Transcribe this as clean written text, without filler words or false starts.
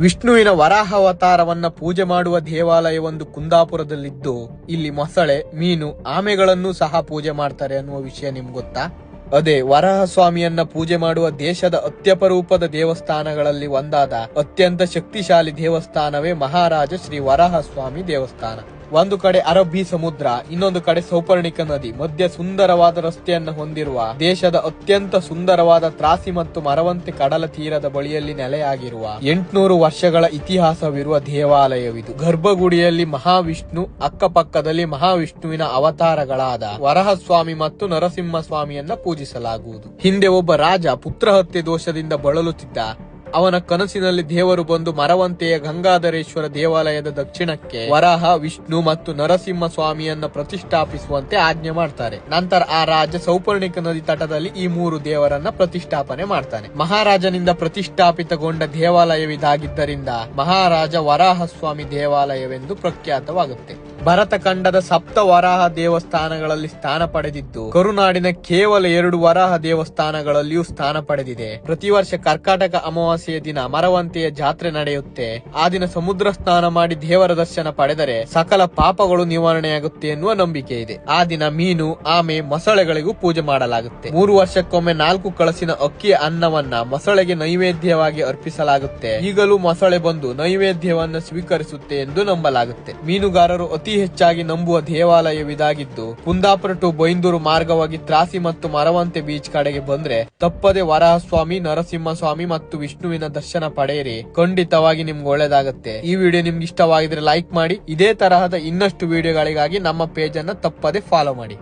ವಿಷ್ಣುವಿನ ವರಾಹ ಅವತಾರವನ್ನ ಪೂಜೆ ಮಾಡುವ ದೇವಾಲಯವೊಂದು ಕುಂದಾಪುರದಲ್ಲಿದ್ದು, ಇಲ್ಲಿ ಮೊಸಳೆ, ಮೀನು, ಆಮೆಗಳನ್ನು ಸಹ ಪೂಜೆ ಮಾಡ್ತಾರೆ ಅನ್ನುವ ವಿಷಯ ನಿಮ್ಗೆ ಗೊತ್ತಾ? ಅದೇ ವರಾಹ ಸ್ವಾಮಿಯನ್ನ ಪೂಜೆ ಮಾಡುವ ದೇಶದ ಅತ್ಯಪರೂಪದ ದೇವಸ್ಥಾನಗಳಲ್ಲಿ ಒಂದಾದ ಅತ್ಯಂತ ಶಕ್ತಿಶಾಲಿ ದೇವಸ್ಥಾನವೇ ಮಹಾರಾಜ ಶ್ರೀ ವರಾಹ ಸ್ವಾಮಿ ದೇವಸ್ಥಾನ. ಒಂದು ಕಡೆ ಅರಬ್ಬಿ ಸಮುದ್ರ, ಇನ್ನೊಂದು ಕಡೆ ಸೌಪರ್ಣಿಕ ನದಿ ಮಧ್ಯ ಸುಂದರವಾದ ರಸ್ತೆಯನ್ನು ಹೊಂದಿರುವ ದೇಶದ ಅತ್ಯಂತ ಸುಂದರವಾದ ತ್ರಾಸಿ ಮತ್ತು ಮರವಂತೆ ಕಡಲ ತೀರದ ಬಳಿಯಲ್ಲಿ ನೆಲೆಯಾಗಿರುವ 800 ವರ್ಷಗಳ ಇತಿಹಾಸವಿರುವ ದೇವಾಲಯವಿದು. ಗರ್ಭಗುಡಿಯಲ್ಲಿ ಮಹಾವಿಷ್ಣು, ಅಕ್ಕಪಕ್ಕದಲ್ಲಿ ಮಹಾವಿಷ್ಣುವಿನ ಅವತಾರಗಳಾದ ವರಹಸ್ವಾಮಿ ಮತ್ತು ನರಸಿಂಹ ಸ್ವಾಮಿಯನ್ನ ಪೂಜಿಸಲಾಗುವುದು. ಹಿಂದೆ ಒಬ್ಬ ರಾಜ ಪುತ್ರಹತ್ಯೆ ದೋಷದಿಂದ ಬಳಲುತ್ತಿದ್ದ. ಅವನ ಕನಸಿನಲ್ಲಿ ದೇವರು ಬಂದು ಮರವಂತೆಯ ಗಂಗಾಧರೇಶ್ವರ ದೇವಾಲಯದ ದಕ್ಷಿಣಕ್ಕೆ ವರಾಹ, ವಿಷ್ಣು ಮತ್ತು ನರಸಿಂಹ ಸ್ವಾಮಿಯನ್ನ ಪ್ರತಿಷ್ಠಾಪಿಸುವಂತೆ ಆಜ್ಞೆ ಮಾಡ್ತಾರೆ. ನಂತರ ಆ ರಾಜ ಸೌಪರ್ಣಿಕ ನದಿ ತಟದಲ್ಲಿ ಈ 3 ದೇವರನ್ನ ಪ್ರತಿಷ್ಠಾಪನೆ ಮಾಡ್ತಾನೆ. ಮಹಾರಾಜನಿಂದ ಪ್ರತಿಷ್ಠಾಪಿತಗೊಂಡ ದೇವಾಲಯವಿದಾಗಿದ್ದರಿಂದ ಮಹಾರಾಜ ವರಾಹ ಸ್ವಾಮಿ ದೇವಾಲಯವೆಂದು ಪ್ರಖ್ಯಾತವಾಗುತ್ತೆ. ಭರತಖಂಡದ 7 ವರಾಹ ದೇವಸ್ಥಾನಗಳಲ್ಲಿ ಸ್ಥಾನ ಪಡೆದಿದ್ದು, ಕರುನಾಡಿನ ಕೇವಲ 2 ವರಾಹ ದೇವಸ್ಥಾನಗಳಲ್ಲಿಯೂ ಸ್ಥಾನ ಪಡೆದಿದೆ. ಪ್ರತಿ ವರ್ಷ ಕರ್ಕಾಟಕ ಅಮಾವಾಸ್ಯೆಯ ದಿನ ಮರವಂತೆಯ ಜಾತ್ರೆ ನಡೆಯುತ್ತೆ. ಆ ದಿನ ಸಮುದ್ರ ಸ್ನಾನ ಮಾಡಿ ದೇವರ ದರ್ಶನ ಪಡೆದರೆ ಸಕಲ ಪಾಪಗಳು ನಿವಾರಣೆಯಾಗುತ್ತೆ ಎನ್ನುವ ನಂಬಿಕೆ ಇದೆ. ಆ ದಿನ ಮೀನು, ಆಮೆ, ಮೊಸಳೆಗಳಿಗೂ ಪೂಜೆ ಮಾಡಲಾಗುತ್ತೆ. 3 ವರ್ಷಕ್ಕೊಮ್ಮೆ 4 ಕಳಸಿನ ಅಕ್ಕಿಯ ಅನ್ನವನ್ನ ಮೊಸಳೆಗೆ ನೈವೇದ್ಯವಾಗಿ ಅರ್ಪಿಸಲಾಗುತ್ತೆ. ಈಗಲೂ ಮೊಸಳೆ ಬಂದು ನೈವೇದ್ಯವನ್ನ ಸ್ವೀಕರಿಸುತ್ತೆ ಎಂದು ನಂಬಲಾಗುತ್ತೆ. ಮೀನುಗಾರರು ಅತಿ ಹೆಚ್ಚಾಗಿ ನಂಬುವ ದೇವಾಲಯವಿದಾಗಿದ್ದು, ಕುಂದಾಪುರ ಟು ಬೈಂದೂರು ಮಾರ್ಗವಾಗಿ ತ್ರಾಸಿ ಮತ್ತು ಮರವಂತೆ ಬೀಚ್ ಕಡೆಗೆ ಬಂದ್ರೆ ತಪ್ಪದೆ ವರಾಹಸ್ವಾಮಿ, ನರಸಿಂಹಸ್ವಾಮಿ ಮತ್ತು ವಿಷ್ಣುವಿನ ದರ್ಶನ ಪಡೆಯಿರಿ. ಖಂಡಿತವಾಗಿ ನಿಮ್ಗೆ ಒಳ್ಳೇದಾಗುತ್ತೆ. ಈ ವಿಡಿಯೋ ನಿಮ್ಗೆ ಇಷ್ಟವಾಗಿದ್ರೆ ಲೈಕ್ ಮಾಡಿ. ಇದೇ ತರಹದ ಇನ್ನಷ್ಟು ವಿಡಿಯೋಗಳಿಗಾಗಿ ನಮ್ಮ ಪೇಜ್ ಅನ್ನ ತಪ್ಪದೆ ಫಾಲೋ ಮಾಡಿ.